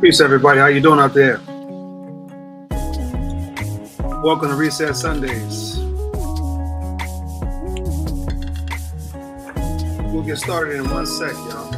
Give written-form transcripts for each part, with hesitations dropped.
Peace, everybody. How you doing out there? Welcome to Reset Sundays. We'll get started in 1 sec, y'all.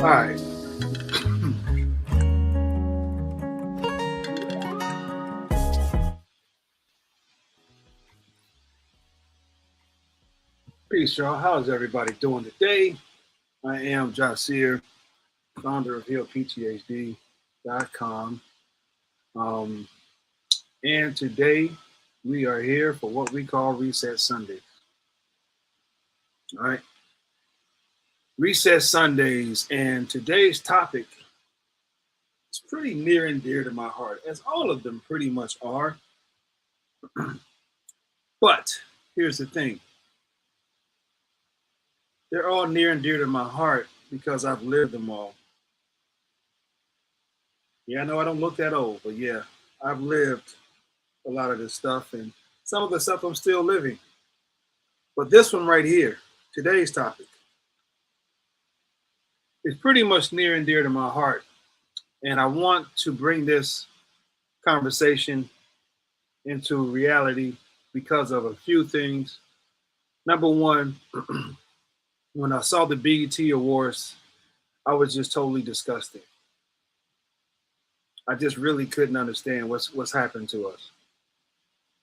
All right. Peace, y'all. How is everybody doing today? I am Jasir, founder of PTHD.com. And today we are here for what we call Reset Sundays. All right. Reset Sundays, and today's topic is pretty near and dear to my heart, as all of them pretty much are. But here's the thing. They're all near and dear to my heart because I've lived them all. Yeah, I know I don't look that old, but yeah, I've lived a lot of this stuff, and some of the stuff I'm still living. But this one right here, today's topic, is pretty much near and dear to my heart. And I want to bring this conversation into reality because of a few things. Number one, when I saw the BET Awards, I was just totally disgusted. I just really couldn't understand what's happened to us.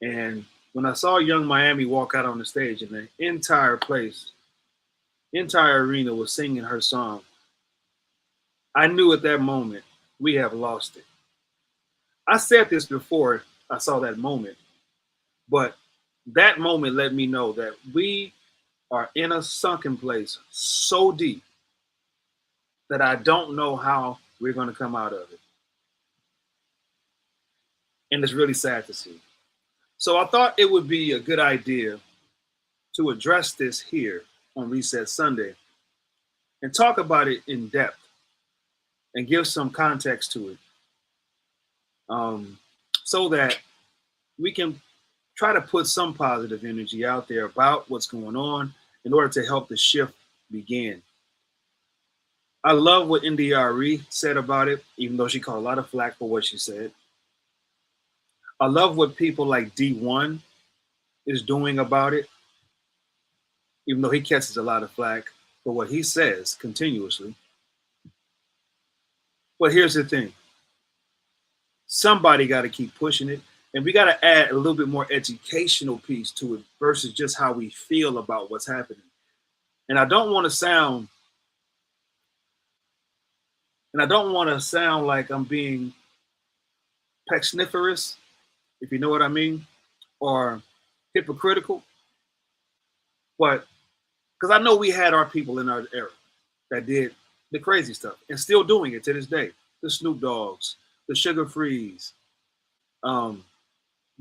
And when I saw Young Miami walk out on the stage and the entire arena was singing her song, I knew at that moment we have lost it. I said this before I saw that moment, but that moment let me know that we are in a sunken place so deep that I don't know how we're going to come out of it. And it's really sad to see. So I thought it would be a good idea to address this here on Reset Sunday and talk about it in depth and give some context to it, so that we can try to put some positive energy out there about what's going on in order to help the shift begin. I love what India.Arie said about it, even though she caught a lot of flack for what she said. I love what people like D1 is doing about it, even though he catches a lot of flack for what he says continuously. But here's the thing, somebody got to keep pushing it. And we got to add a little bit more educational piece to it versus just how we feel about what's happening. And I don't want to sound, like I'm being pexniferous, if you know what I mean, or hypocritical. But because I know we had our people in our era that did the crazy stuff and still doing it to this day. The Snoop Dogs, the Sugar Frees, the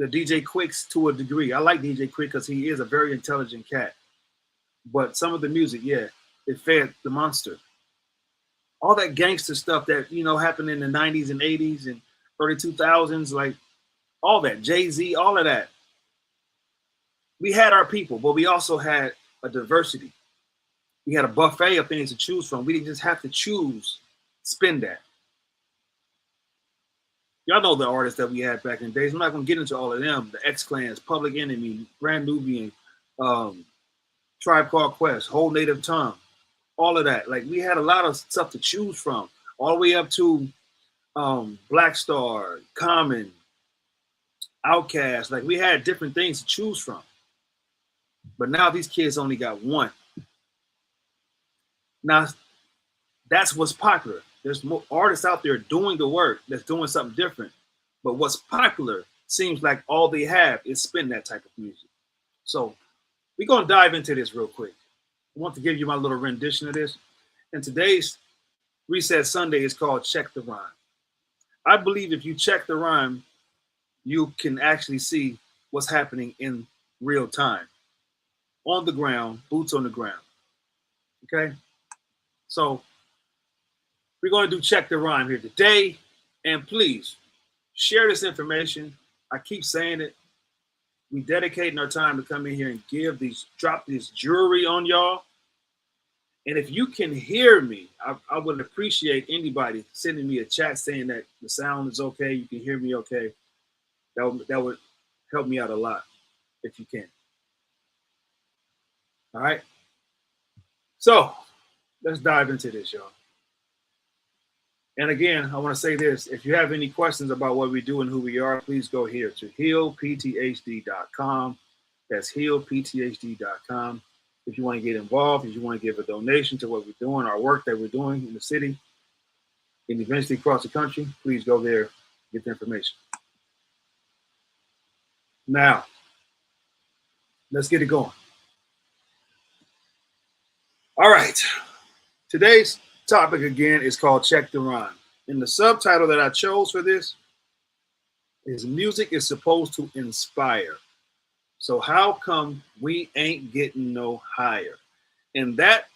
DJ Quicks to a degree. I like DJ Quick because he is a very intelligent cat. But some of the music, yeah, it fed the monster. All that gangster stuff that, happened in the 90s and 80s and early 2000s, like all that, Jay-Z, all of that. We had our people, but we also had a diversity. We had a buffet of things to choose from. We didn't just have to choose, spin that. Y'all know the artists that we had back in the days. I'm not going to get into all of them. The X-Clans, Public Enemy, Brand Nubian, Tribe Called Quest, Whole Native Tongue, all of that. Like, we had a lot of stuff to choose from, all the way up to Black Star, Common, Outkast. Like, we had different things to choose from. But now these kids only got one. Now, that's what's popular. There's more artists out there doing the work that's doing something different. But what's popular seems like all they have is spin that type of music. So we're going to dive into this real quick. I want to give you my little rendition of this. And today's Reset Sunday is called Check the Rhyme. I believe if you check the rhyme, you can actually see what's happening in real time. On the ground, boots on the ground. Okay? So we're going to do Check the Rhyme here today. And please share this information. I keep saying it. We dedicating our time to come in here and drop this jewelry on y'all. And if you can hear me, I would appreciate anybody sending me a chat saying that the sound is okay, you can hear me okay. That would help me out a lot if you can. All right. So let's dive into this, y'all. And again, I want to say this. If you have any questions about what we do and who we are, please go here to healpthd.com. That's healpthd.com. If you want to get involved, if you want to give a donation to what we're doing, our work that we're doing in the city, and eventually across the country, please go there, get the information. Now, let's get it going. All right. Today's topic again is called Check the Rhyme. And the subtitle that I chose for this is Music is Supposed to Inspire. So how come we ain't getting no higher? And that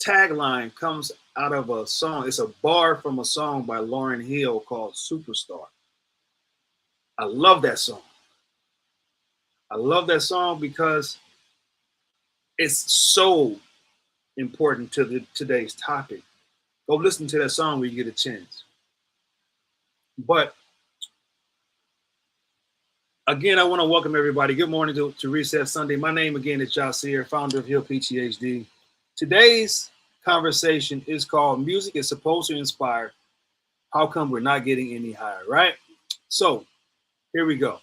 tagline comes out of a song. It's a bar from a song by Lauryn Hill called Superstar. I love that song. I love that song because it's so important to today's topic. Go listen to that song when you get a chance. But again, I want to welcome everybody. Good morning to Reset Sunday. My name again is Jasir, founder of Heal PTHD. Today's conversation is called Music is Supposed to Inspire. How come we're not getting any higher, right? So here we go.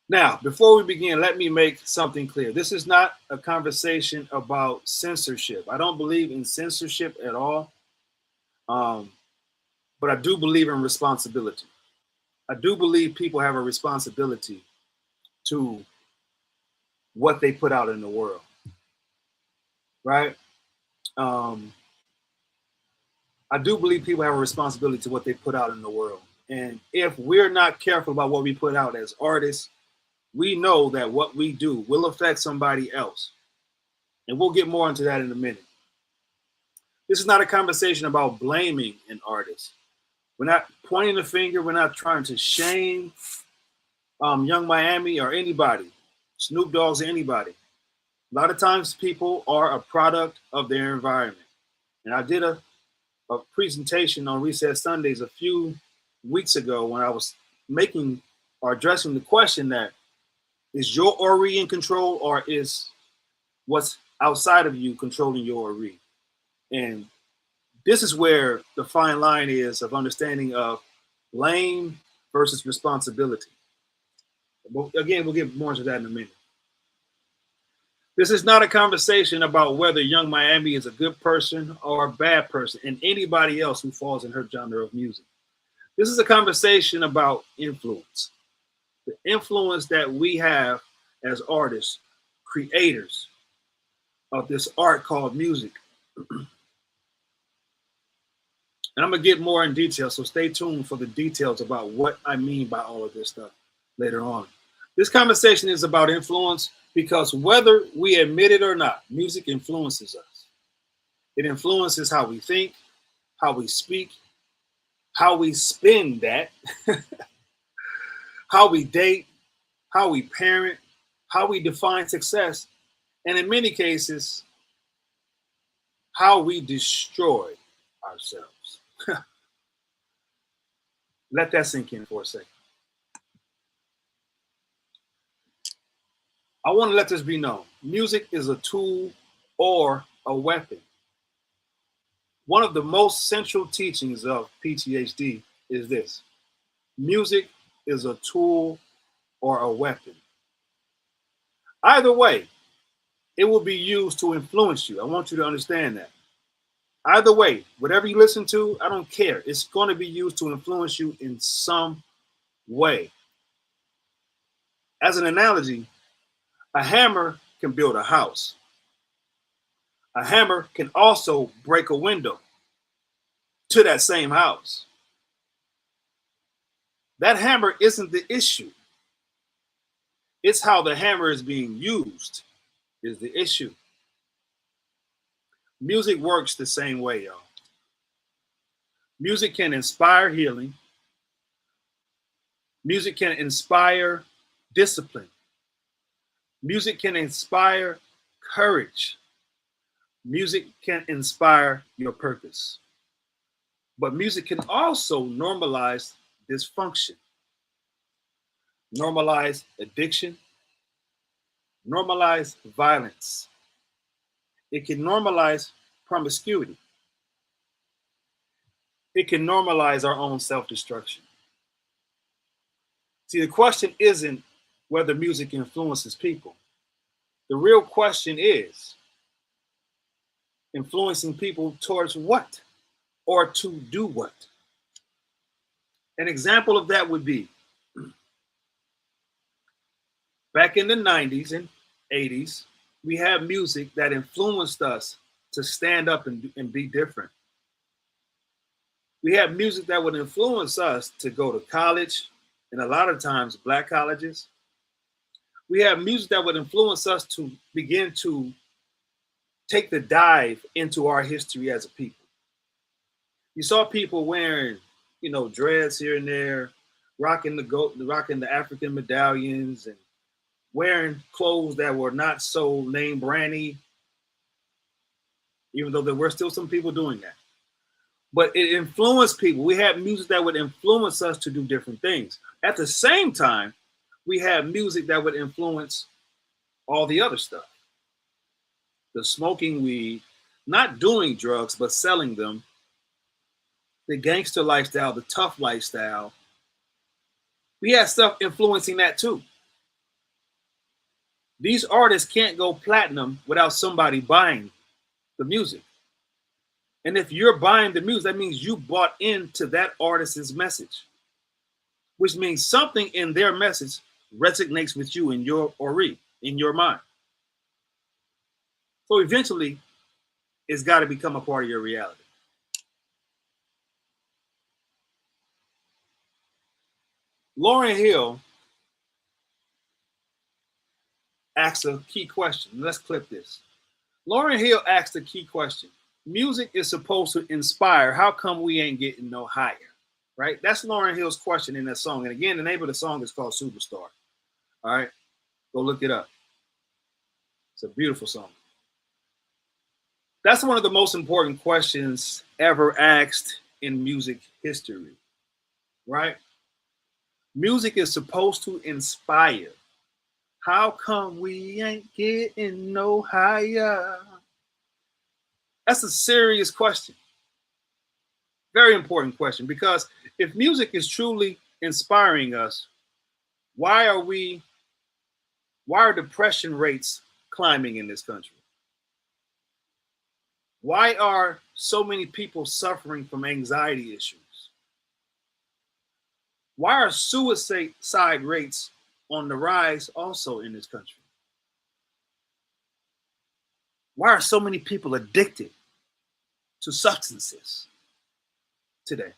Now, before we begin, let me make something clear. This is not a conversation about censorship. I don't believe in censorship at all. But I do believe in responsibility. I do believe people have a responsibility to what they put out in the world, right? I do believe people have a responsibility to what they put out in the world. And if we're not careful about what we put out as artists, we know that what we do will affect somebody else. And we'll get more into that in a minute. This is not a conversation about blaming an artist. We're not pointing the finger. We're not trying to shame Young Miami or anybody, Snoop Dogg's or anybody. A lot of times people are a product of their environment. And I did a presentation on Reset Sundays a few weeks ago when I was making or addressing the question that is your Ori in control, or is what's outside of you controlling your Ori? And this is where the fine line is of understanding of blame versus responsibility. But again, we'll get more into that in a minute. This is not a conversation about whether Young Miami is a good person or a bad person and anybody else who falls in her genre of music. This is a conversation about influence. The influence that we have as artists, creators of this art called music. And I'm going to get more in detail, so stay tuned for the details about what I mean by all of this stuff later on. This conversation is about influence because whether we admit it or not, music influences us. It influences how we think, how we speak, how we spend that, how we date, how we parent, how we define success, and in many cases, how we destroy ourselves. Let that sink in for a second. I want to let this be known. Music is a tool or a weapon. One of the most central teachings of PTHD is this. Music is a tool or a weapon. Either way, it will be used to influence you. I want you to understand that. Either way, whatever you listen to, I don't care. It's going to be used to influence you in some way. As an analogy, a hammer can build a house. A hammer can also break a window to that same house. That hammer isn't the issue. It's how the hammer is being used is the issue. Music works the same way, y'all. Music can inspire healing. Music can inspire discipline. Music can inspire courage. Music can inspire your purpose. But music can also normalize dysfunction, normalize addiction, normalize violence. It can normalize promiscuity. It can normalize our own self-destruction. See, the question isn't whether music influences people. The real question is influencing people towards what or to do what. An example of that would be back in the 90s and 80s, we had music that influenced us to stand up and be different. We had music that would influence us to go to college, and a lot of times Black colleges. We have music that would influence us to begin to take the dive into our history as a people. You saw people wearing, dreads here and there, rocking the African medallions and wearing clothes that were not so name brandy, even though there were still some people doing that. But it influenced people. We had music that would influence us to do different things. At the same time, we had music that would influence all the other stuff. The smoking weed, not doing drugs, but selling them, the gangster lifestyle, the tough lifestyle. We had stuff influencing that too. These artists can't go platinum without somebody buying the music. And if you're buying the music, that means you bought into that artist's message, which means something in their message resonates with you in your Ori, in your mind. So eventually, it's got to become a part of your reality. Lauryn Hill asked a key question. Let's clip this. Lauryn Hill asked a key question. Music is supposed to inspire. How come we ain't getting no higher? Right? That's Lauryn Hill's question in that song. And again, the name of the song is called Superstar. All right? Go look it up. It's a beautiful song. That's one of the most important questions ever asked in music history, right? Music is supposed to inspire. How come we ain't getting no higher? That's a serious question. Very important question, because if music is truly inspiring us, why are depression rates climbing in this country? Why are so many people suffering from anxiety issues? Why are suicide rates on the rise also in this country? Why are so many people addicted to substances today?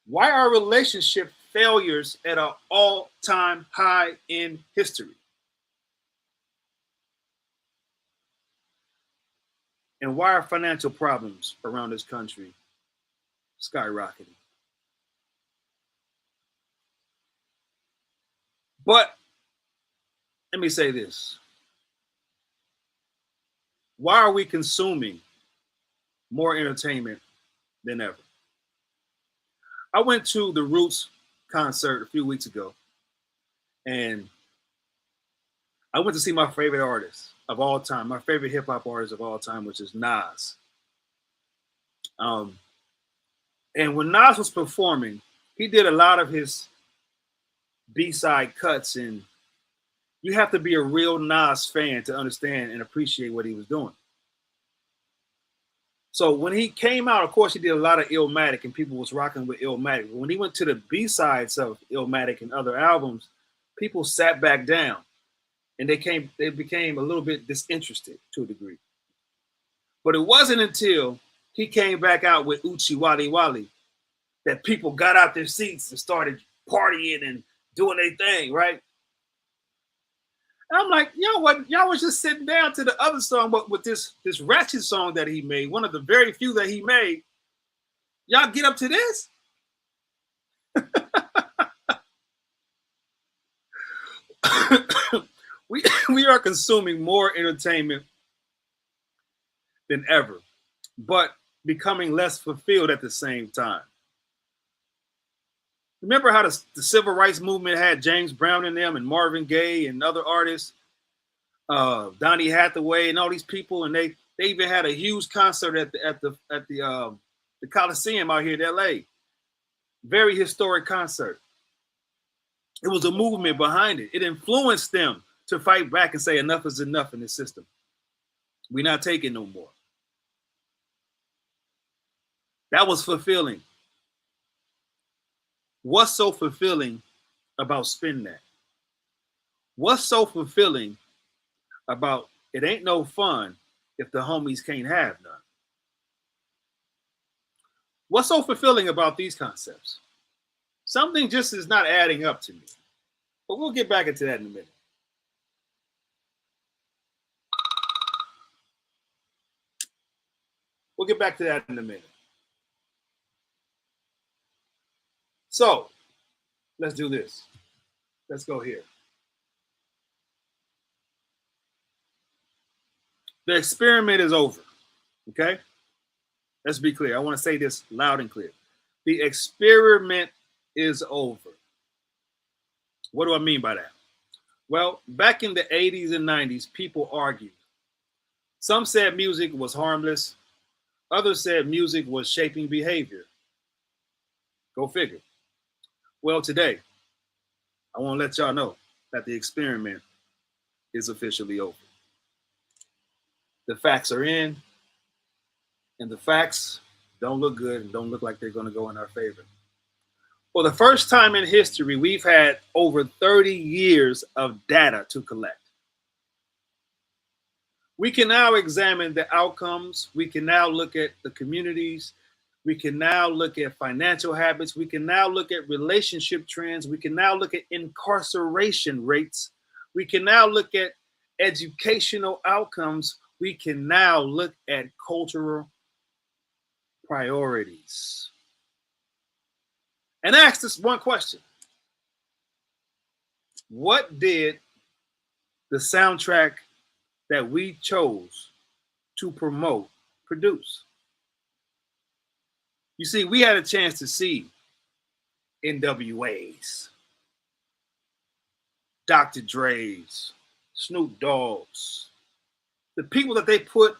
Why are relationship failures at an all-time high in history? And why are financial problems around this country skyrocketing? But let me say this. Why are we consuming more entertainment than ever? I went to the Roots concert a few weeks ago, and I went to see my favorite artist of all time, my favorite hip hop artist of all time, which is Nas. And when Nas was performing, he did a lot of his B-side cuts, and you have to be a real Nas fan to understand and appreciate what he was doing. So when he came out, of course, he did a lot of Illmatic, and people was rocking with Illmatic. But when he went to the B-sides of Illmatic and other albums, people sat back down, and they became a little bit disinterested to a degree. But it wasn't until he came back out with Uchi Wally Wally that people got out their seats and started partying and doing their thing, right? And I'm like, you know what? Y'all was just sitting down to the other song, but with this ratchet song that he made, one of the very few that he made, y'all get up to this? we are consuming more entertainment than ever, but becoming less fulfilled at the same time. Remember how the civil rights movement had James Brown in them and Marvin Gaye and other artists, Donny Hathaway and all these people, and they even had a huge concert at the Coliseum out here in LA. Very historic concert. It was a movement behind it. It influenced them to fight back and say enough is enough in this system. We're not taking no more. That was fulfilling. What's so fulfilling about spin that? What's so fulfilling about it ain't no fun if the homies can't have none? What's so fulfilling about these concepts? Something just is not adding up to me. But we'll get back into that in a minute. We'll get back to that in a minute. So let's do this. Let's go here. The experiment is over. Okay? Let's be clear. I want to say this loud and clear. The experiment is over. What do I mean by that? Well, back in the 80s and 90s, people argued. Some said music was harmless. Others said music was shaping behavior. Go figure. Well, today, I want to let y'all know that the experiment is officially over. The facts are in, and the facts don't look good and don't look like they're going to go in our favor. For the first time in history, we've had over 30 years of data to collect. We can now examine the outcomes. We can now look at the communities. We can now look at financial habits. We can now look at relationship trends. We can now look at incarceration rates. We can now look at educational outcomes. We can now look at cultural priorities. And ask this one question. What did the soundtrack that we chose to promote, produce. You see, we had a chance to see NWAs, Dr. Dre's, Snoop Dogg's, the people that they put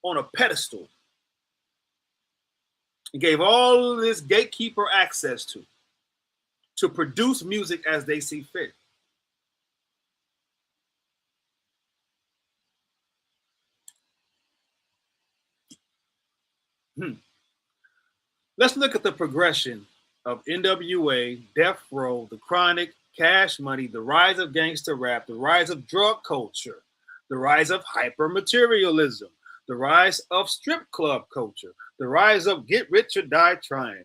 on a pedestal and gave all of this gatekeeper access to produce music as they see fit. Let's look at the progression of NWA, Death Row, The Chronic, Cash Money, the rise of gangster rap, the rise of drug culture, the rise of hyper-materialism, the rise of strip club culture, the rise of get rich or die trying.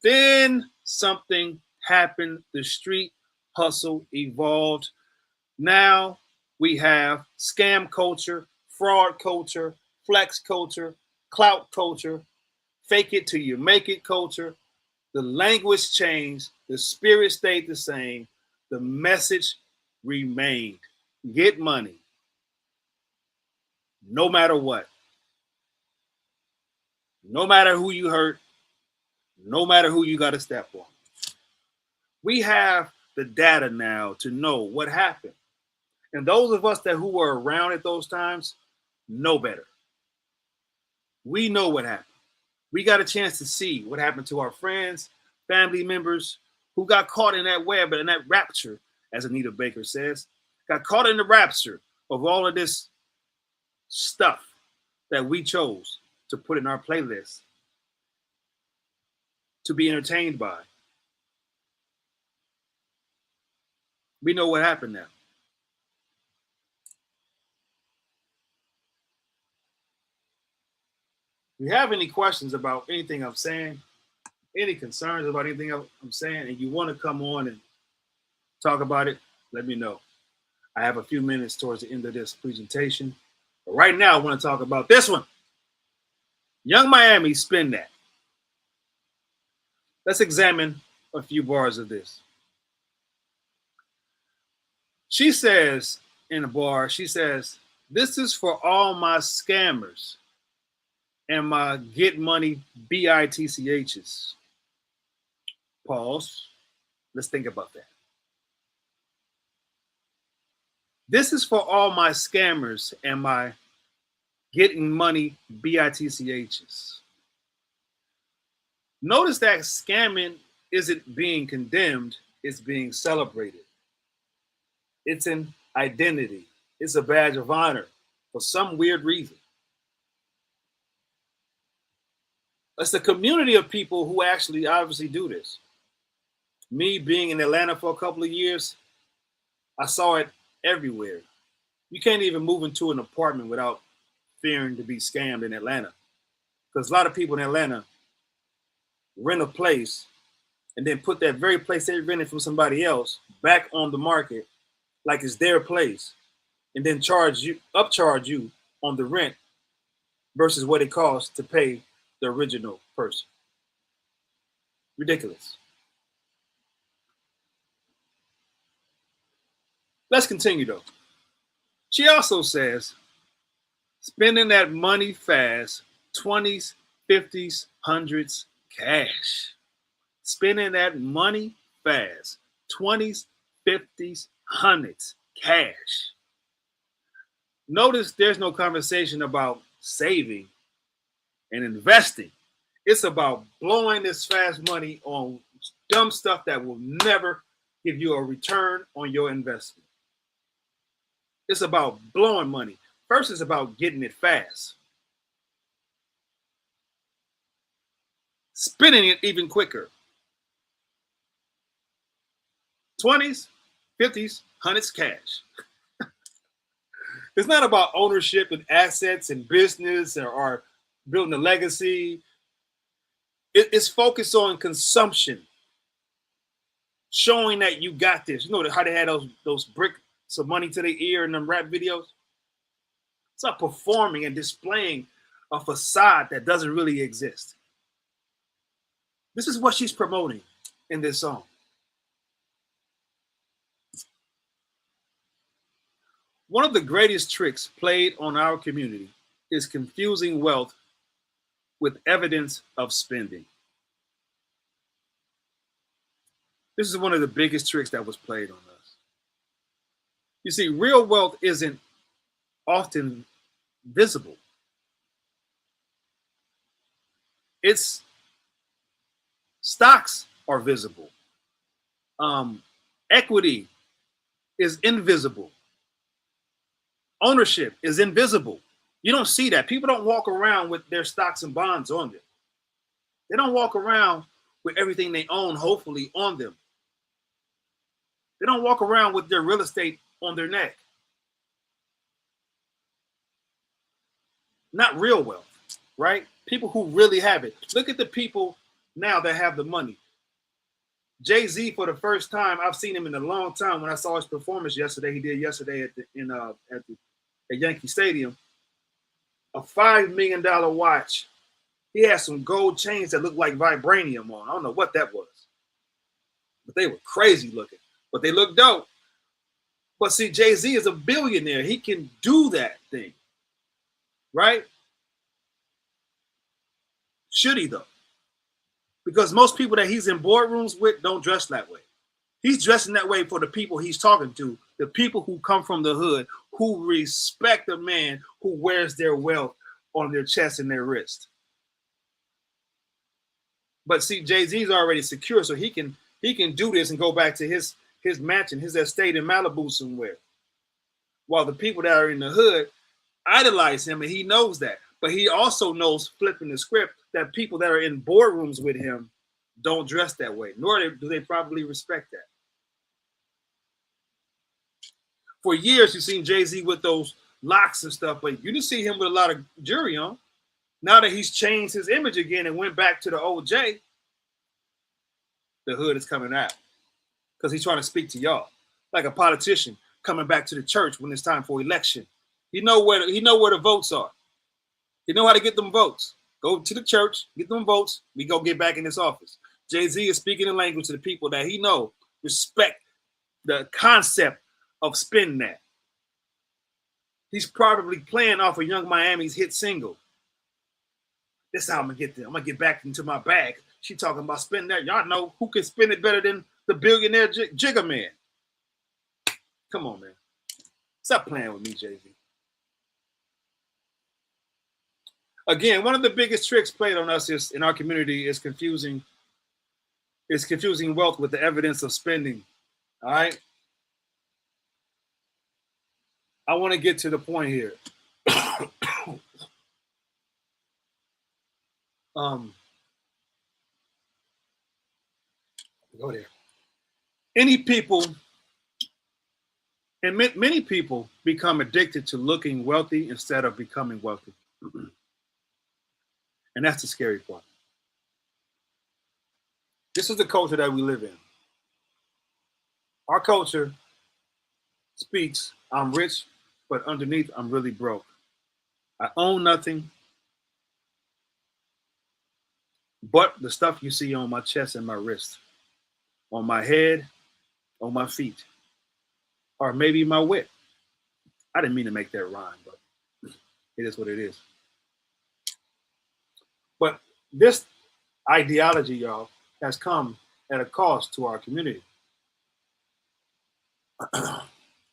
Then something happened. The street hustle evolved. Now we have scam culture, fraud culture, flex culture, clout culture, fake it till you make it culture. The language changed, the spirit stayed the same, the message remained. Get money, no matter what. No matter who you hurt, no matter who you got to step on. We have the data now to know what happened. And those of us who were around at those times know better. We know what happened. We got a chance to see what happened to our friends, family members who got caught in that web and in that rapture, as Anita Baker says, got caught in the rapture of all of this stuff that we chose to put in our playlist to be entertained by. We know what happened now. If you have any questions about anything I'm saying, any concerns about anything I'm saying, and you want to come on and talk about it, let me know. I have a few minutes towards the end of this presentation. But right now, I want to talk about this one. Young Miami, Spin That. Let's examine a few bars of this. She says in a bar, she says, "This is for all my scammers and my get money BITCHs." Pause. Let's think about that. This is for all my scammers and my getting money BITCHs. Notice that scamming isn't being condemned, it's being celebrated. It's an identity. It's a badge of honor for some weird reason. It's a community of people who actually obviously do this. Me being in Atlanta for a couple of years, I saw it everywhere. You can't even move into an apartment without fearing to be scammed in Atlanta. Because a lot of people in Atlanta rent a place and then put that very place they rented from somebody else back on the market like it's their place, and then upcharge you on the rent versus what it costs to pay the original person. Ridiculous. Let's continue though. She also says, spending that money fast, 20s, 50s, 100s, cash. Spending that money fast, 20s, 50s, 100s, cash. Notice there's no conversation about saving and investing. It's about blowing this fast money on dumb stuff that will never give you a return on your investment. It's about blowing money. First, it's about getting it fast. Spending it even quicker. 20s, 50s, 100s cash. It's not about ownership and assets and business or building a legacy. It's focused on consumption, showing that you got this. You know how they had those bricks of money to their ear in them rap videos? It's not performing and displaying a facade that doesn't really exist. This is what she's promoting in this song. One of the greatest tricks played on our community is confusing wealth with evidence of spending. This is one of the biggest tricks that was played on us. You see, real wealth isn't often visible. Its stocks are visible. Equity is invisible. Ownership is invisible. You don't see that. People don't walk around with their stocks and bonds on them. They don't walk around with everything they own, hopefully, on them. They don't walk around with their real estate on their neck. Not real wealth, right? People who really have it. Look at the people now that have the money. Jay-Z, for the first time, I've seen him in a long time. When I saw his performance yesterday, he did yesterday at Yankee Stadium. A $5 million watch. He had some gold chains that looked like vibranium on. I don't know what that was, but they were crazy looking. But they look dope. But see, Jay-Z is a billionaire. He can do that thing, right? Should he, though? Because most people that he's in boardrooms with don't dress that way. He's dressing that way for the people he's talking to, the people who come from the hood, who respect a man who wears their wealth on their chest and their wrist. But see, Jay-Z's already secure, so he can do this and go back to his mansion, his estate in Malibu somewhere. While the people that are in the hood idolize him, and he knows that. But he also knows, flipping the script, that people that are in boardrooms with him don't dress that way, nor do they probably respect that. For years, you've seen Jay-Z with those locks and stuff, but you didn't see him with a lot of jewelry on. Now that he's changed his image again and went back to the old Jay, the hood is coming out because he's trying to speak to y'all like a politician coming back to the church when it's time for election. He know where the votes are. He know how to get them votes. Go to the church, get them votes. We go get back in this office. Jay-Z is speaking the language to the people that he know respect the concept of spending that. He's probably playing off of Young Miami's hit single. This is how I'm gonna get there. I'm gonna get back into my bag. She talking about spending that. Y'all know who can spend it better than the billionaire Jigga Man. Come on, man. Stop playing with me, Jay-Z. Again, one of the biggest tricks played on us is in our community is confusing wealth with the evidence of spending. All right. I want to get to the point here. Go there. Many people become addicted to looking wealthy instead of becoming wealthy. And that's the scary part. This is the culture that we live in. Our culture speaks, I'm rich, but underneath, I'm really broke. I own nothing but the stuff you see on my chest and my wrist, on my head, on my feet, or maybe my whip. I didn't mean to make that rhyme, but it is what it is. But this ideology, y'all, has come at a cost to our community.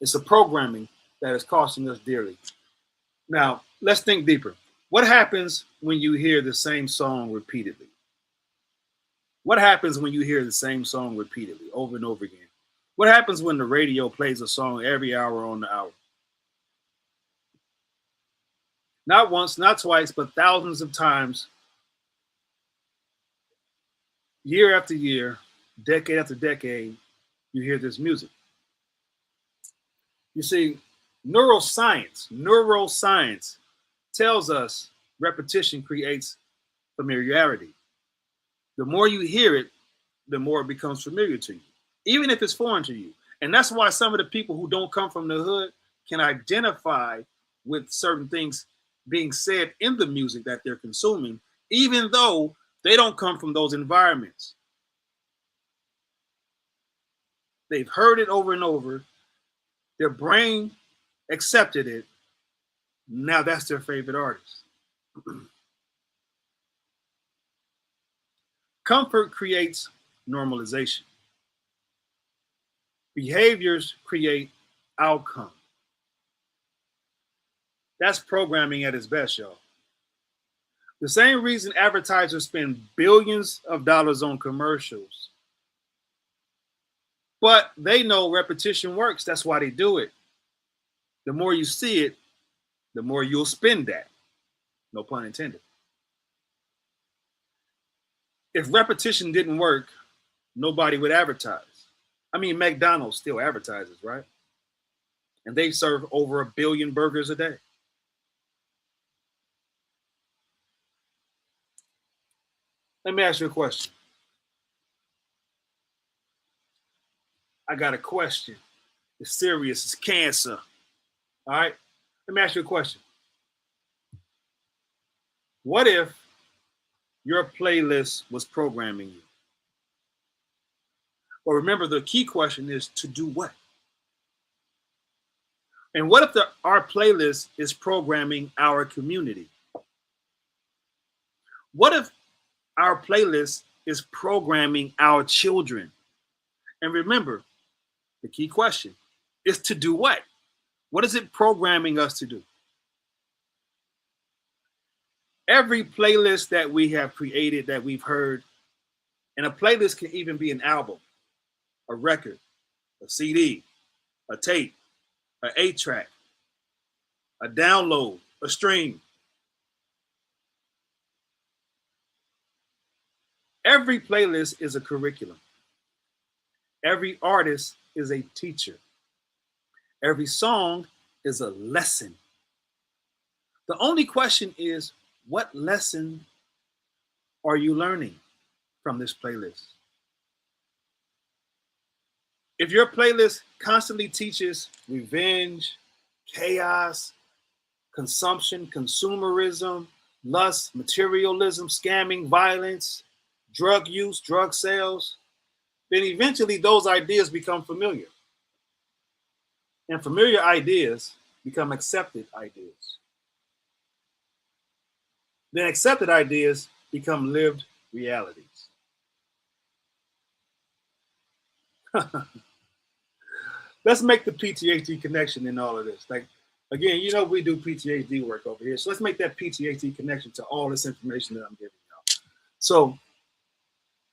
It's a programming that is costing us dearly. Now, let's think deeper. What happens when you hear the same song repeatedly? What happens when you hear the same song repeatedly over and over again? What happens when the radio plays a song every hour on the hour? Not once, not twice, but thousands of times, year after year, decade after decade, you hear this music. You see, neuroscience tells us repetition creates familiarity. The more you hear it, the more it becomes familiar to you, even if it's foreign to you. And that's why some of the people who don't come from the hood can identify with certain things being said in the music that they're consuming, even though they don't come from those environments. They've heard it over and over. Their brain accepted it. Now that's their favorite artist. Comfort creates normalization. Behaviors create outcome. That's programming at its best, y'all. The same reason advertisers spend billions of dollars on commercials. But they know repetition works. That's why they do it. The more you see it, the more you'll spend that. No pun intended. If repetition didn't work, nobody would advertise. I mean, McDonald's still advertises, right? And they serve over 1 billion burgers a day. Let me ask you a question. I got a question. It's serious. It's cancer. All right. Let me ask you a question. What if your playlist was programming you? Well, remember, the key question is to do what? And what if our playlist is programming our community? What if our playlist is programming our children? And remember, the key question is to do what? What is it programming us to do? Every playlist that we have created, that we've heard, and a playlist can even be an album, a record, a CD, a tape, an 8-track, a download, a stream. Every playlist is a curriculum. Every artist is a teacher. Every song is a lesson. The only question is, what lesson are you learning from this playlist? If your playlist constantly teaches revenge, chaos, consumption, consumerism, lust, materialism, scamming, violence, drug use, drug sales, then eventually those ideas become familiar. And familiar ideas become accepted ideas. Then accepted ideas become lived realities. Let's make the PTHD connection in all of this. Like, again, you know, we do PTHD work over here. So let's make that PTHD connection to all this information that I'm giving y'all. So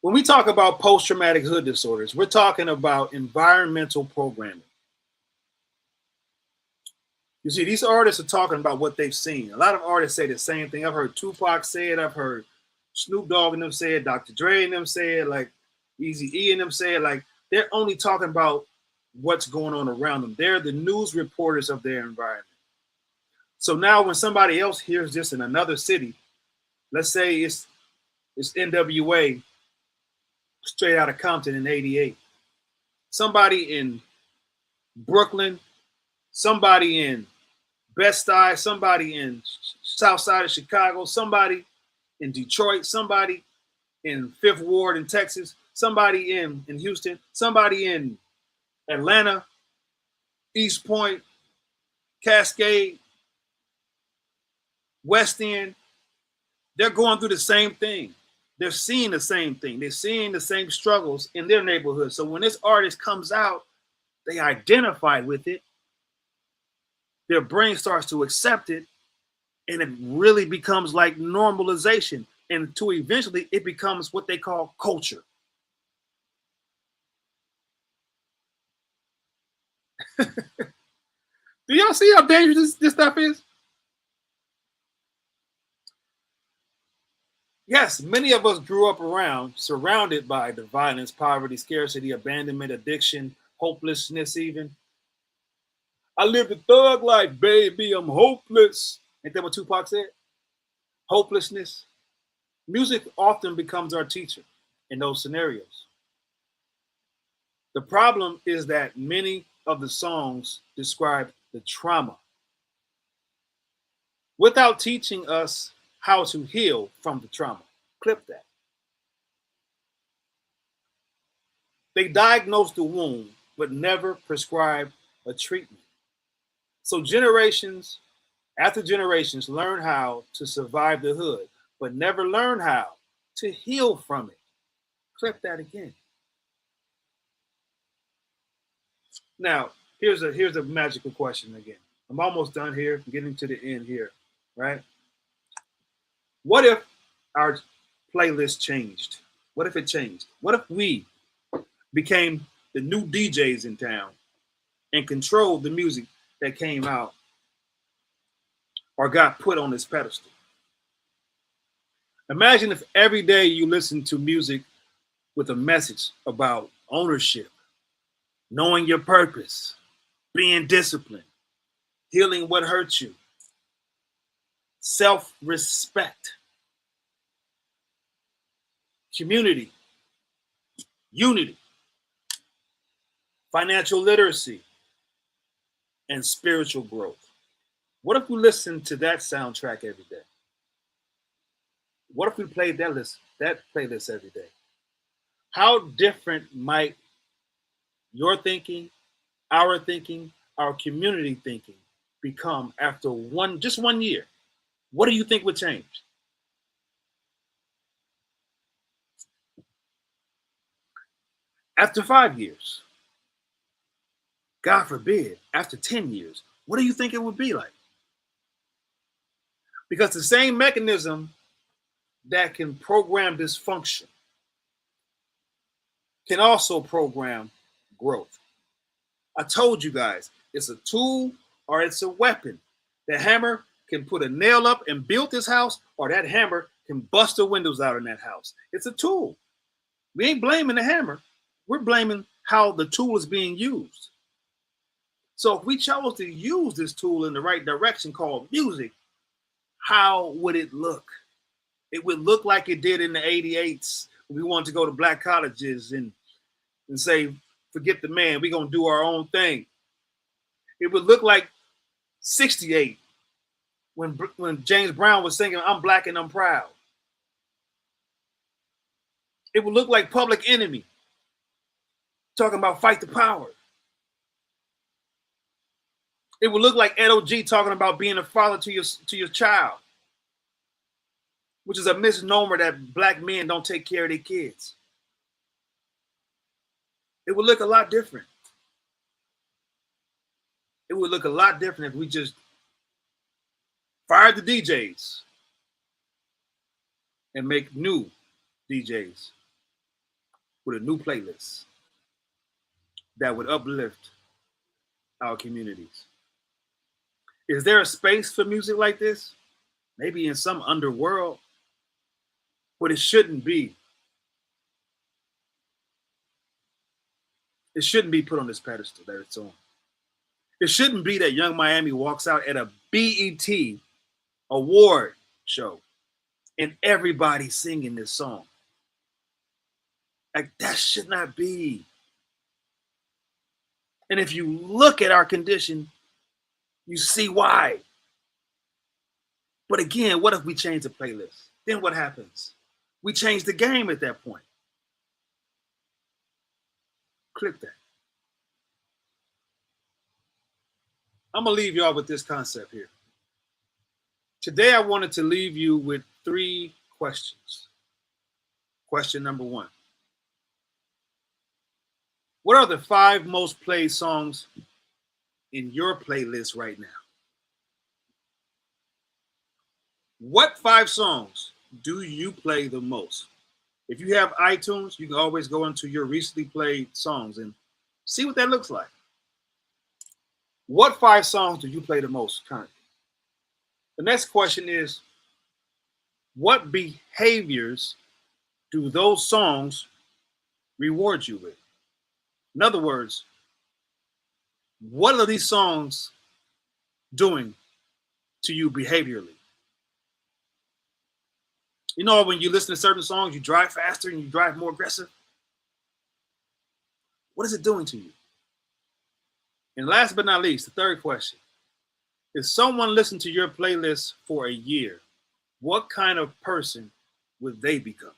when we talk about post-traumatic hood disorders, we're talking about environmental programming. You see, these artists are talking about what they've seen. A lot of artists say the same thing. I've heard Tupac say it. I've heard Snoop Dogg and them say it. Dr. Dre and them say it. Like Eazy-E and them say it. Like, they're only talking about what's going on around them. They're the news reporters of their environment. So now when somebody else hears this in another city, let's say it's NWA straight out of Compton in '88. Somebody in Brooklyn, somebody in Bed-Stuy, somebody in South Side of Chicago, somebody in Detroit, somebody in Fifth Ward in Texas, somebody in Houston, somebody in Atlanta, East Point, Cascade, West End. They're going through the same thing. They're seeing the same thing. They're seeing the same struggles in their neighborhood. So when this artist comes out, they identify with it. Their brain starts to accept it, and it really becomes like normalization. And to eventually it becomes what they call culture. Do y'all see how dangerous this stuff is? Yes, many of us grew up around, surrounded by the violence, poverty, scarcity, abandonment, addiction, hopelessness even. I lived a thug life, baby, I'm hopeless. Ain't that what Tupac said? Hopelessness. Music often becomes our teacher in those scenarios. The problem is that many of the songs describe the trauma without teaching us how to heal from the trauma. Clip that. They diagnose the wound, but never prescribe a treatment. So generations after generations learn how to survive the hood, but never learn how to heal from it. Clip that again. Now, here's a magical question again. I'm almost done here, getting to the end here, right? What if our playlist changed? What if it changed? What if we became the new DJs in town and controlled the music that came out or got put on this pedestal? Imagine if every day you listen to music with a message about ownership, knowing your purpose, being disciplined, healing what hurt you, self-respect, community, unity, financial literacy, and spiritual growth. What if we listened to that soundtrack every day? What if we played that playlist every day? How different might your thinking, our community thinking become after just 1 year? What do you think would change? After 5 years, God forbid, after 10 years, what do you think it would be like? Because the same mechanism that can program dysfunction can also program growth. I told you guys, it's a tool or it's a weapon. The hammer can put a nail up and build this house, or that hammer can bust the windows out in that house. It's a tool. We ain't blaming the hammer. We're blaming how the tool is being used. So if we chose to use this tool in the right direction called music, how would it look? It would look like it did in the 88s when we wanted to go to black colleges and say, forget the man, we're going to do our own thing. It would look like 68 when James Brown was singing, I'm black and I'm proud. It would look like Public Enemy talking about fight the power. It would look like Ed O.G. talking about being a father to your child, which is a misnomer that black men don't take care of their kids. It would look a lot different. It would look a lot different if we just fired the DJs and make new DJs with a new playlist that would uplift our communities. Is there a space for music like this? Maybe in some underworld, but it shouldn't be. It shouldn't be put on this pedestal that it's on. It shouldn't be that Young Miami walks out at a BET award show and everybody's singing this song. Like, that should not be. And if you look at our condition, you see why. But again, what if we change the playlist? Then what happens? We change the game at that point. Click that. I'm going to leave y'all with this concept here. Today, I wanted to leave you with 3 questions. Question number 1. What are the 5 most played songs in your playlist right now? What 5 songs do you play the most? If you have iTunes, you can always go into your recently played songs and see what that looks like. What 5 songs do you play the most currently? The next question is, what behaviors do those songs reward you with? In other words, what are these songs doing to you behaviorally? You know, when you listen to certain songs, you drive faster and you drive more aggressive. What is it doing to you? And last but not least, the third question. If someone listened to your playlist for a year, what kind of person would they become?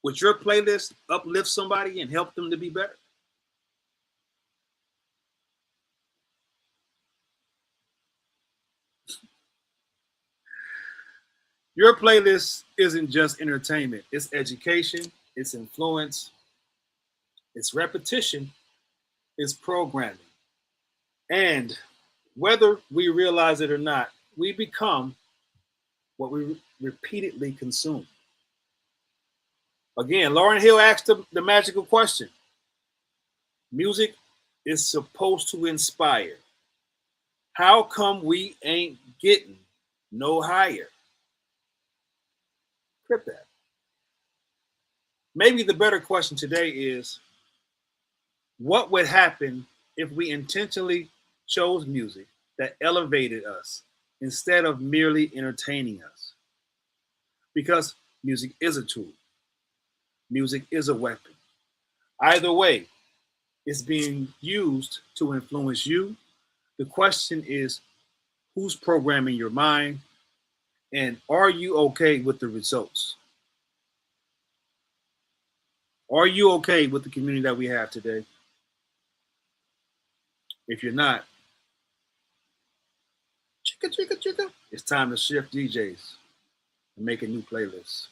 Would your playlist uplift somebody and help them to be better? Your playlist isn't just entertainment. It's education, it's influence, it's repetition, it's programming. And whether we realize it or not, we become what we repeatedly consume. Again, Lauryn Hill asked the magical question. Music is supposed to inspire. How come we ain't getting no higher? Clip that. Maybe the better question today is, what would happen if we intentionally chose music that elevated us instead of merely entertaining us? Because music is a tool. Music is a weapon. Either way, it's being used to influence you. The question is, who's programming your mind? And are you okay with the results? Are you okay with the community that we have today? If you're not, it's time to shift DJs and make a new playlist.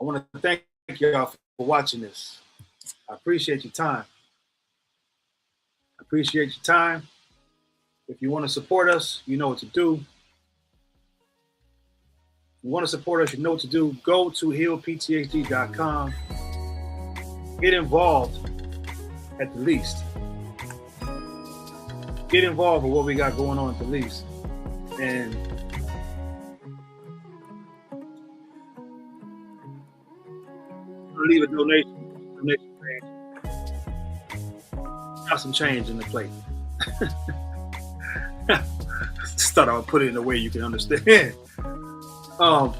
I want to thank y'all for watching this. I appreciate your time. If you want to support us, you know what to do. If you want to support us, you know what to do. Go to healpthd.com. Get involved at the least. Get involved with what we got going on at the least. And leave a donation page. Got some change in the plate. Just thought I would put it in a way you can understand. I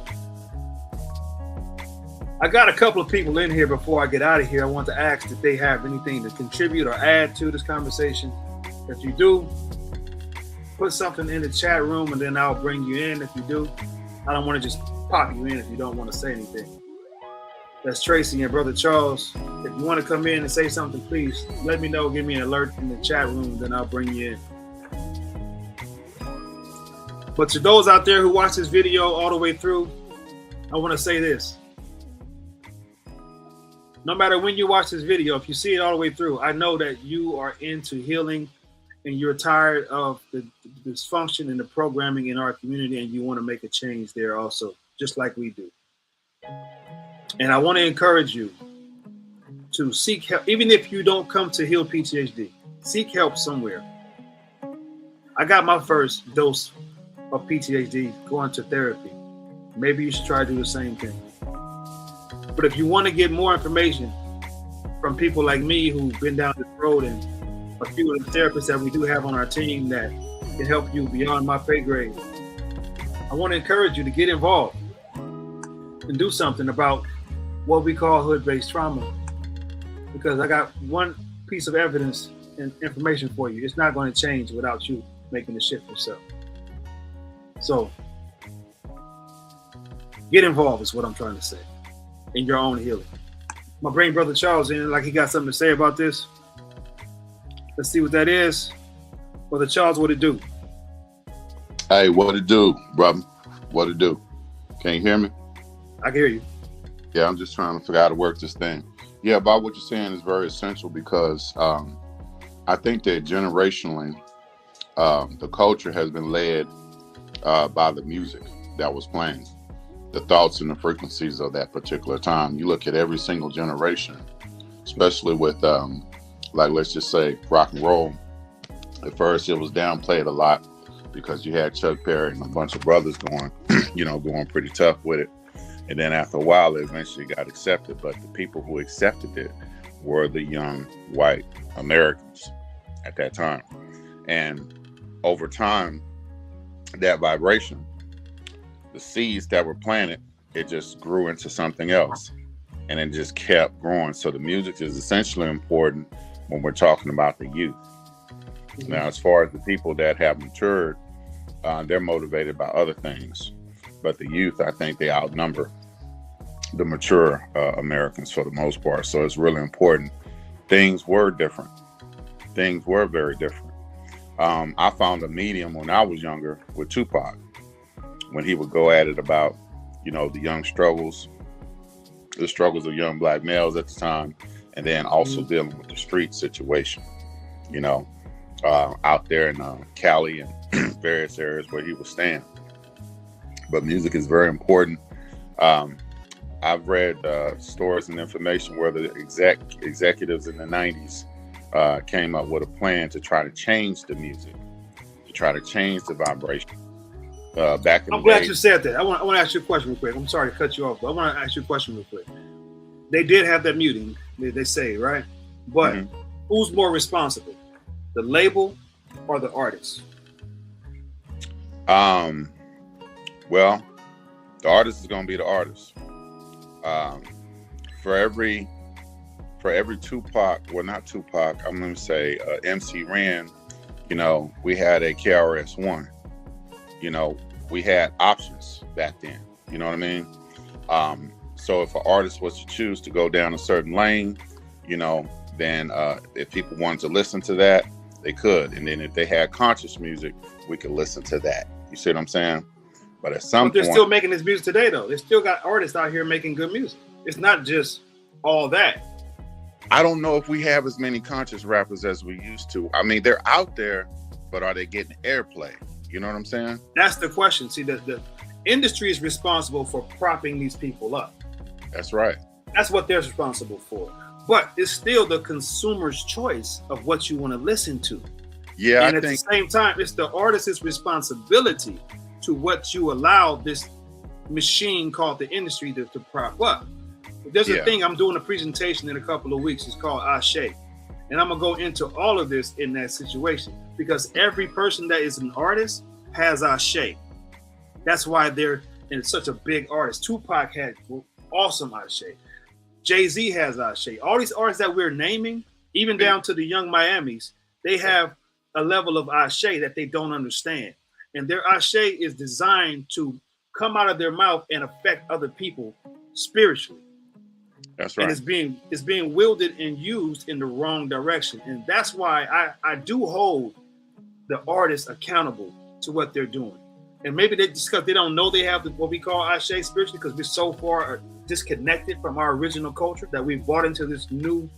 got a couple of people in here before I get out of here. I want to ask if they have anything to contribute or add to this conversation. If you do, put something in the chat room and then I'll bring you in if you do. I don't want to just pop you in if you don't want to say anything. That's Tracy and Brother Charles. If you want to come in and say something, please let me know. Give me an alert in the chat room, then I'll bring you in. But to those out there who watch this video all the way through, I want to say this. No matter when you watch this video, if you see it all the way through, I know that you are into healing and you're tired of the dysfunction and the programming in our community, and you want to make a change there also, just like we do. And I want to encourage you to seek help. Even if you don't come to Heal PTHD, seek help somewhere. I got my first dose of PTHD going to therapy. Maybe you should try to do the same thing. But if you want to get more information from people like me who've been down this road, and a few of the therapists that we do have on our team that can help you beyond my pay grade, I want to encourage you to get involved and do something about what we call hood-based trauma. Because I got one piece of evidence and information for you. It's not going to change without you making the shift yourself. So get involved is what I'm trying to say in your own healing. My brain brother Charles in, like he got something to say about this. Let's see what that is. Brother Charles, what it do? Hey, what it do, brother? What it do? Can you hear me? I can hear you. Yeah, I'm just trying to figure out how to work this thing. Yeah, about what you're saying is very essential because I think that generationally, the culture has been led by the music that was playing, the thoughts and the frequencies of that particular time. You look at every single generation, especially with, like, let's just say rock and roll. At first, it was downplayed a lot because you had Chuck Berry and a bunch of brothers going, going pretty tough with it. And then after a while, it eventually got accepted. But the people who accepted it were the young white Americans at that time. And over time, that vibration, the seeds that were planted, it just grew into something else. And it just kept growing. So the music is essentially important when we're talking about the youth. Now, as far as the people that have matured, they're motivated by other things. But the youth, I think they outnumber the mature Americans for the most part. So it's really important. Things were different. Things were very different. I found a medium when I was younger with Tupac. when he would go at it about, the struggles of young black males at the time, and then also dealing with the street situation, out there in Cali and various areas where he was staying. But music is very important. I've read stories and information where the executives in the 90s came up with a plan to try to change the music, to try to change the vibration. Back in I'm glad you said that. I want to ask you a question real quick. I'm sorry to cut you off, but I want to ask you a question real quick. They did have that meeting, they say, right? But who's more responsible, the label or the artist? Well, the artist is going to be the artist. For every Tupac, well, not Tupac, I'm going to say MC Ren, we had a KRS-One. We had options back then. You know what I mean? So if an artist was to choose to go down a certain lane, then if people wanted to listen to that, they could. And then if they had conscious music, we could listen to that. You see what I'm saying? But at some point, they're still making this music today, though. They still got artists out here making good music. It's not just all that. I don't know if we have as many conscious rappers as we used to. I mean, they're out there, but are they getting airplay? You know what I'm saying? That's the question. See, the industry is responsible for propping these people up. That's right. That's what they're responsible for. But it's still the consumer's choice of what you want to listen to. Yeah, and at the same time, it's the artist's responsibility to what you allow this machine called the industry to prop up. There's a thing, I'm doing a presentation in a couple of weeks. It's called Ashe. And I'm going to go into all of this in that situation because every person that is an artist has Ashe. That's why they're such a big artist. Tupac had awesome Ashe. Jay-Z has Ashe. All these artists that we're naming, even down to the Young Miamis, they have a level of Ashe that they don't understand. And their Ashe is designed to come out of their mouth and affect other people spiritually. That's right. And it's being wielded and used in the wrong direction. And that's why I do hold the artists accountable to what they're doing. And maybe because they don't know they have what we call Ashe spiritually, because we're so far disconnected from our original culture that we've bought into this new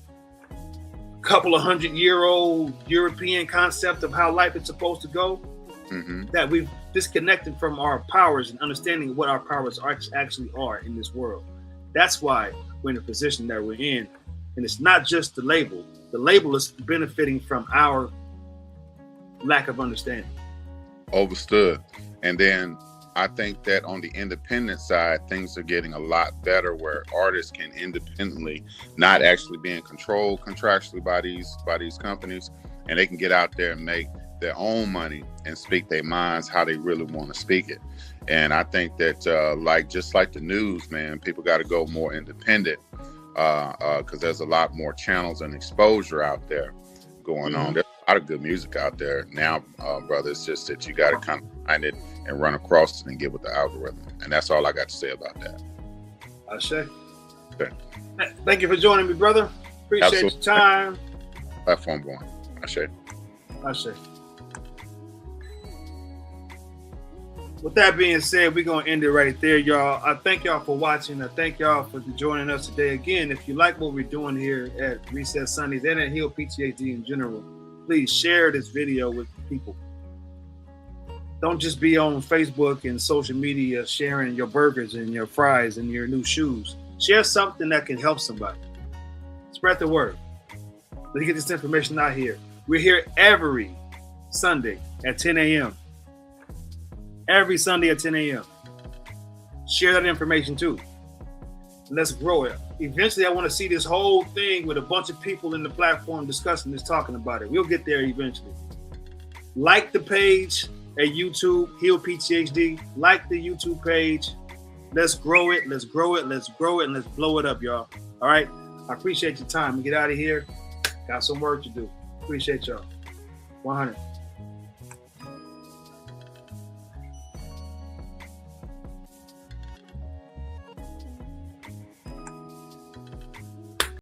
couple of 100-year-old European concept of how life is supposed to go, that we've disconnected from our powers and understanding what our powers actually are in this world. That's why we're in the position that we're in. And it's not just the label. The label is benefiting from our lack of understanding. Overstood. And then I think that on the independent side, things are getting a lot better where artists can independently, not actually being controlled contractually by these companies, and they can get out there and make their own money and speak their minds how they really want to speak it. And I think that just like the news, man, people got to go more independent because there's a lot more channels and exposure out there going on. There's a lot of good music out there now, brother. It's just that you got to kind of find it and run across it and get with the algorithm. And that's all I got to say about that. Ashe. Okay. Thank you for joining me, brother. Appreciate your time. Platform going. Ashe. Ashe. With that being said, we're going to end it right there, y'all. I thank y'all for watching. I thank y'all for joining us today. Again, if you like what we're doing here at Reset Sundays and at Heal PTHD in general, please share this video with people. Don't just be on Facebook and social media sharing your burgers and your fries and your new shoes. Share something that can help somebody. Spread the word. Let's get this information out here. We're here every Sunday at 10 a.m. Every Sunday at 10 a.m. Share that information too. Let's grow it. Eventually, I want to see this whole thing with a bunch of people in the platform discussing this, talking about it. We'll get there eventually. Like the page at YouTube, Heal PTHD. Like the YouTube page. Let's grow it. Let's grow it. Let's grow it. And let's blow it up, y'all. All right. I appreciate your time. We get out of here. Got some work to do. Appreciate y'all. 100.